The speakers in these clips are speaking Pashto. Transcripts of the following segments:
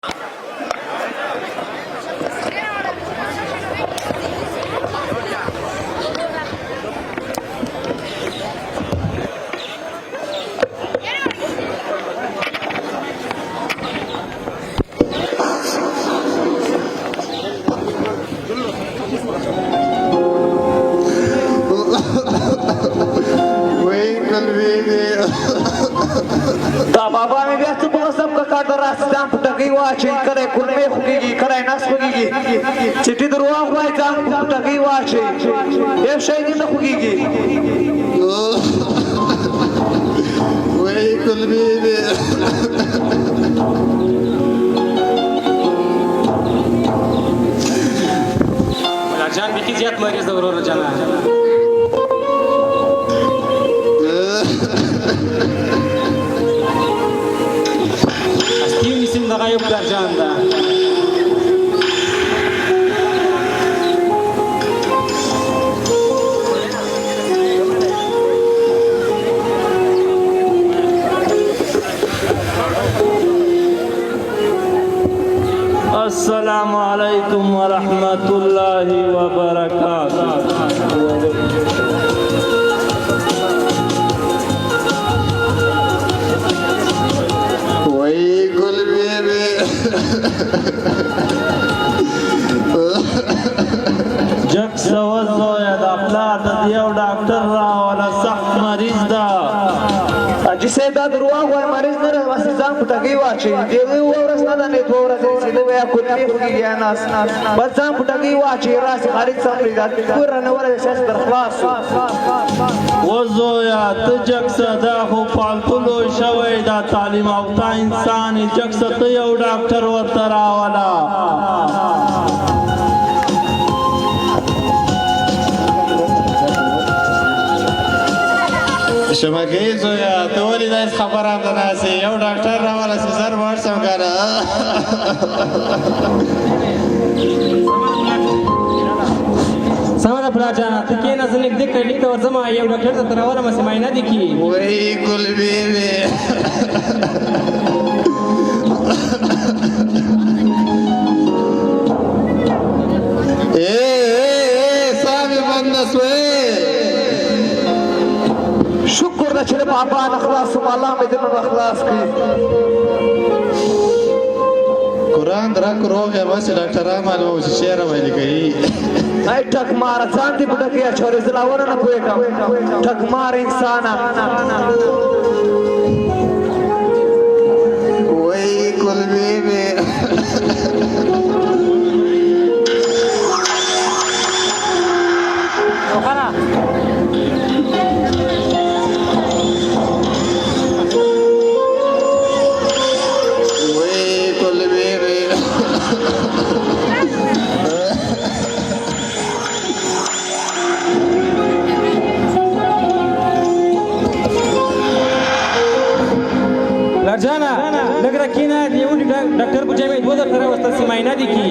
دا بابا مې بیا څه په سم کا کار راځي ځان پټکی واچي کړه کورمه خوږي کړه ناس خوږي چټي درواغ وای ځان پټکی واچي یو شی نه خوږي وای قلبي جان بيكي زياد مریض ورور جانا استيو نسيم دغه یو بلار جان دا السلام عليكم ورحمة الله وبركاته. وای قلبي جک سوزو یا دا پلار دا دیو ډاکټر را ولا سخت مریض دا اجي سه دا درواغ وای مریض نه راځي ځان پټکی واچي دیوی ورس نه نه دوه ورځې سیده ویا کورمه خوږي ناس بس ځان پټکی واچي راځي خالد صاحب دا کور نه ورځي ساس در خلاص وزو یا ته جک صدا خو پالتلو شوی دا تعلیم یافته انسان جک ته یو ډاکټر ورته را ولا شمګي زویا ته ولې دا خبره ده ناسي یو ډاکټر راواله سر ورسم کنه سمره پلا جانا ته کې نه زنه دې کړي ته ورځما یو ډاکټر ته راوړم سم معاینه دي کی وای قلبي شکر ده چې بابا نه خلاص الله مې دې نه خلاص کړي قرآن درا کروږه بس ډاکټر معلومه چې شعر وایي کوي ay ټک مار ځان دې پټکی اچورې زلاونه نه پوهېږم ټک مار انسان وای قلبي جانا لګره کینا دیو ډاکټر په جامې دوه درته راوستل سي معاینه دي کی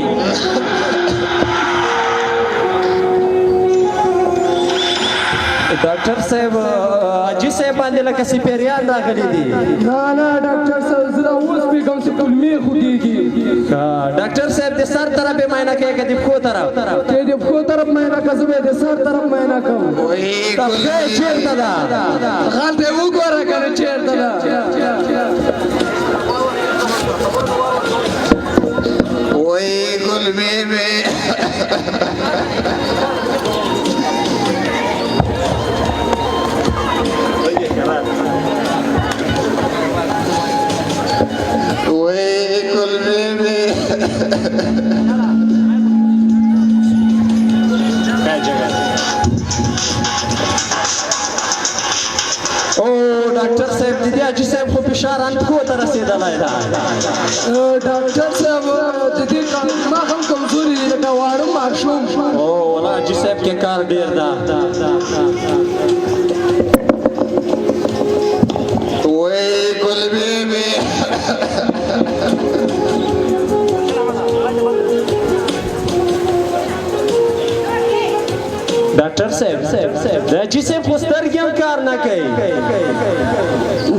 ډاکټر صاحب اجي صاحب باندې لکه سپیریان راغلي دي نه ډاکټر صاحب زه اوس په کوم څه کلمې خوږيږي ډاکټر صاحب د سر طرف به معاینه کوي که د پښو طرف ته د پښو طرف معاینه کوم زه د سر طرف معاینه کوم وای تاسو چیرته ده غلطه وګوره کنه چیرته ده وای قلبي ډاکټر صاحب دې اجي صاحب خو فشار ان کو ته رسیدلای دا ډاکټر صاحب دې ما هم کمزوري دي دا واړو ماشوم او ولا اجي صاحب کې کار ډیر ده وای قلبي ډاکټر صاحب دا چې صاحب خو سترګې هم کار نه کوي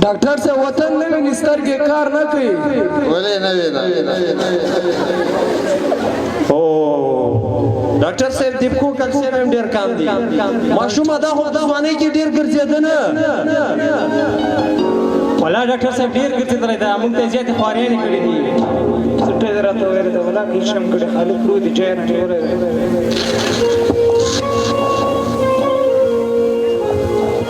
ډاکټر صاحب وطن نه وي سترګې کار نه کوي ولې نه وي او ډاکټر صاحب دیپکو کل صاحب هم ډیر کام دي ماشومه دا خو د ځوانۍ کې ډیر ګرځېدنه ولا ډاکټر صاحب ډیر ګرځېدلی دا موږ ته زیاتې خواريانې کړې دي سټه راته ویل دا ولا کې شم کړي خالي پرو دي جاي نه ټوله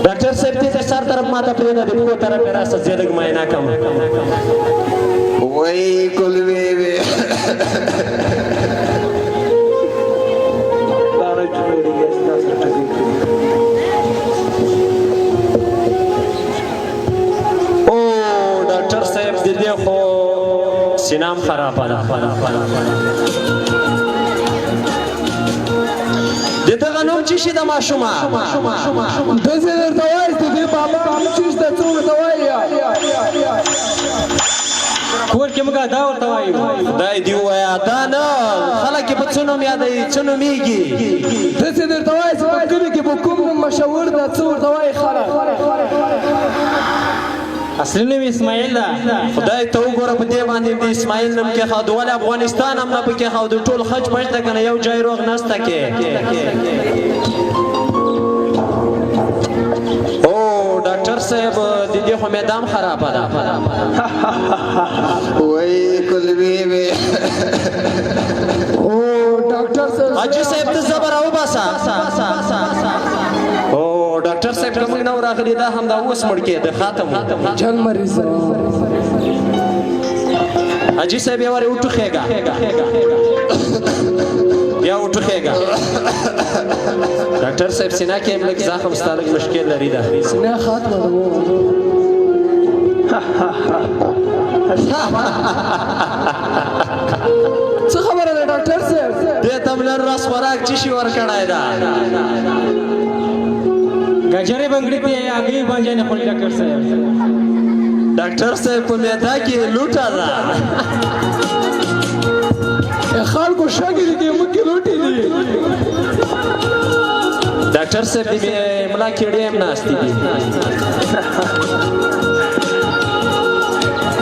ډاکټر صاحب دې سر طرف ماته پرېږده دیپکو طرف یې راسه زه لږ معاینه کوم وای کلوې وې سینام خرابه ده د دغه نوم څه شي د ماشومه داسې درته وایي د دې بابا چې د څو ورته وایي کور کې موږ دا ورته وایو خدای دې ووایه دا نه خلک یې په څه نوم یادوي څه نومېږي داسې درته وایي چې په کلي کې په کوم نوم مشهور ده څه ورته وایي خلک اصلي نوم اسماعیل ده خدای ته وګوره په دې باندې د اسماعیل نوم کې خاود ولې افغانستان هم نه پکې خاود ټول خج پښ ده کنه یو ځای روغ نسته کې او ډاکټر صاحب د دې خو میدان خرابه ده وای کلوې وې او ډاکټر صاحب حاجي صاحب ته زبر او باسا او ډاکټر صاحب کوم نو راغلی دا هم دا اوس مړ کې د خاتم جن مریض حاجي صاحب یې وره وټخېګا بیا وټخېګا ډاکټر صاحب سینا کې هم لږ زخم ستالک مشکل لري دا سینه خاتمه ده څه خبره ده ډاکټر صاحب دې تملر راس خوراک چی شي ور کړای دا گجرې بنگړې ته هغه باندې نه خوري ډاکټر صاحب ډاکټر صاحب په میدا کې لوټا ده خلکو شګې دې موږ کې روټي دي ډاکټر صاحب دې ملا کې ډېم ناشتي دي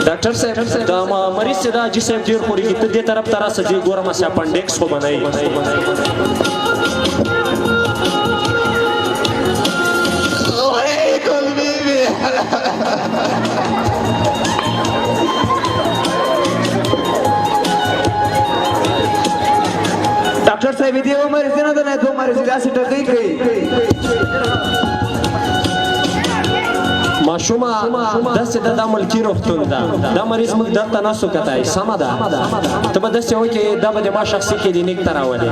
ډاکټر صاحب دا مریض دا چې صاحب ډیر خوري ته دې طرف تر راځي ګورم چې اپنډکس خو بنای ډاکټر صاحب دې عمر زنه ده نه دوه مریض داسې ټکې کوي ماشومه داسې د ملکی روغتون ده دا مریض موږ دلته نسو کتای سمه ده ته به داسې وایي چې دا به د ما شخصي کلینیک ته راولې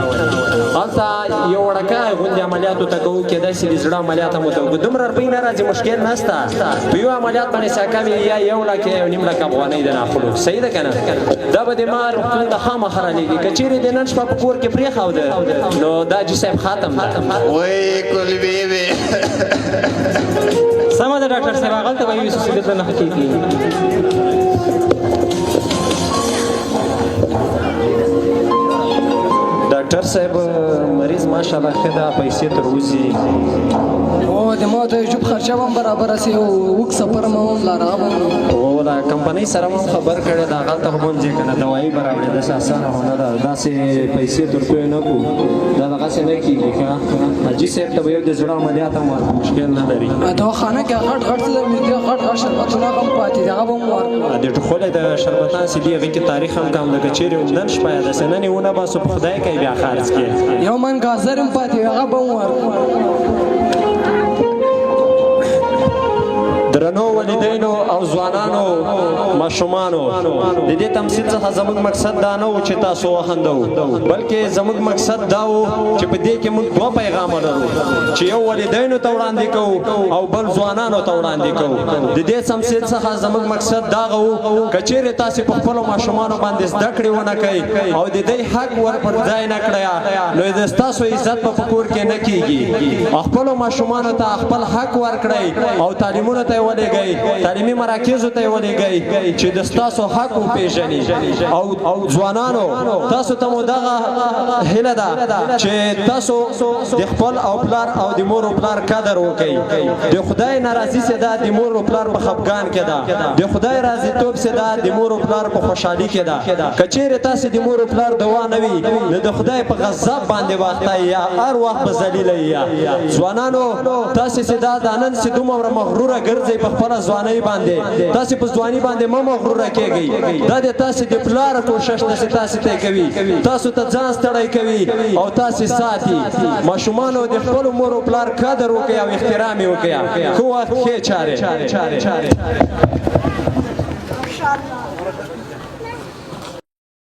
هلته یو وړکه غوندې عملیاتو ته کوو کېدای شي د زړه عملیات هم ورته وکړو دومره روپۍ نه راځي مشکل نشته په یو عملیات باندې ساکم یا 1 لک یا 1.5 لک افغانۍ د ناخلو صحیح ده که نه دا به د ما روغتون د خامخا رالیږي که چېرې د نن شپه په کور کې پرېښوده نو دا جي صاحب ختم ده وای کلوې وې سمه ده ډاکټر صاحب هغلته به یو څه دلته نه کېږي ډاکټر صاحب مریض ماشاءالله ښه ده پیسې تر اوسي او د ما ته جوب خرچه هم برابر سي او وک سفر ما هم لاره او دا کمپنۍ سره هم خبر کړی دا هغلته خو مونځې که نه دوایي به راوړې داسې اسانه خو نه ده داسې پیسې تر پوی نه کړو دا دغسې نه کېږي ښه حاجي صاحب ته به یو د زړه عملیات هم ورته مشکل نه لري دواخانه کې غټ غټ څه ملګري غټ غټ شربتونه هم پاتې دي هغه به هم ورکړو د ټوخلې د شربتان سي دي هغې کې تاریخ هم کم لکه چېرې نن شپه یې داسې نن یې ونه باسو په خدای کوي بیا خرڅ کړې یو من ګازر هم پاتې هغه به هم ورکړو درنو والدینو او ځوانانو ماشومانو د دې تمثیل څخه زموږ مقصد دا نه و چې تاسو وخندو بلکې زموږ مقصد دا و چې په دې کې موږ دوه پیغامه لرو چې یو والدینو ته وړاندې کوو او بل ځوانانو ته وړاندې کوو د دې تمثیل څخه زموږ مقصد دا و که چېرې تاسې په خپلو ماشومانو باندې زده کړې ونه کوئ او د دوی حق ور پر ځای نه کړئ نو د ستاسو عزت په کور کې نه کېږي خپلو ماشومانو ته خپل حق ورکړئ او تعلیمونو ته ولېږئ تعلیمي مراکزو ته یې ولېږئ چې د ستاسو حق وپېژني او ځوانانو تاسو ته مو دغه هیله ده چې تاسو د خپل او پلار او د مور او پلار قدر وکړئ د خدای ناراضي سي ده د مور او پلار په خفګان کې ده د خدای راضیتوب سي ده د مور او پلار په خوشحالي کې ده که چیرې تاسې د مور او پلار دوا نه وي نو د خدای په غضب باندې واخته یا هر وخت به ذلیله یې ځوانانو تاسې چې دا نن چې دومره مغروره ګرځئ په خپله ځوانۍ باندې تاسې په ځواني باندې مه مغروره کېږئ دا د تاسې د پلار کوشش نه چې تاسې ته کوي تاسو ته ځان ستړی کوي او تاسې ساتي ماشومانو د خپلو مور او پلار قدر وکړئ او احترام یې وکړئ ښه وخت ښې چارې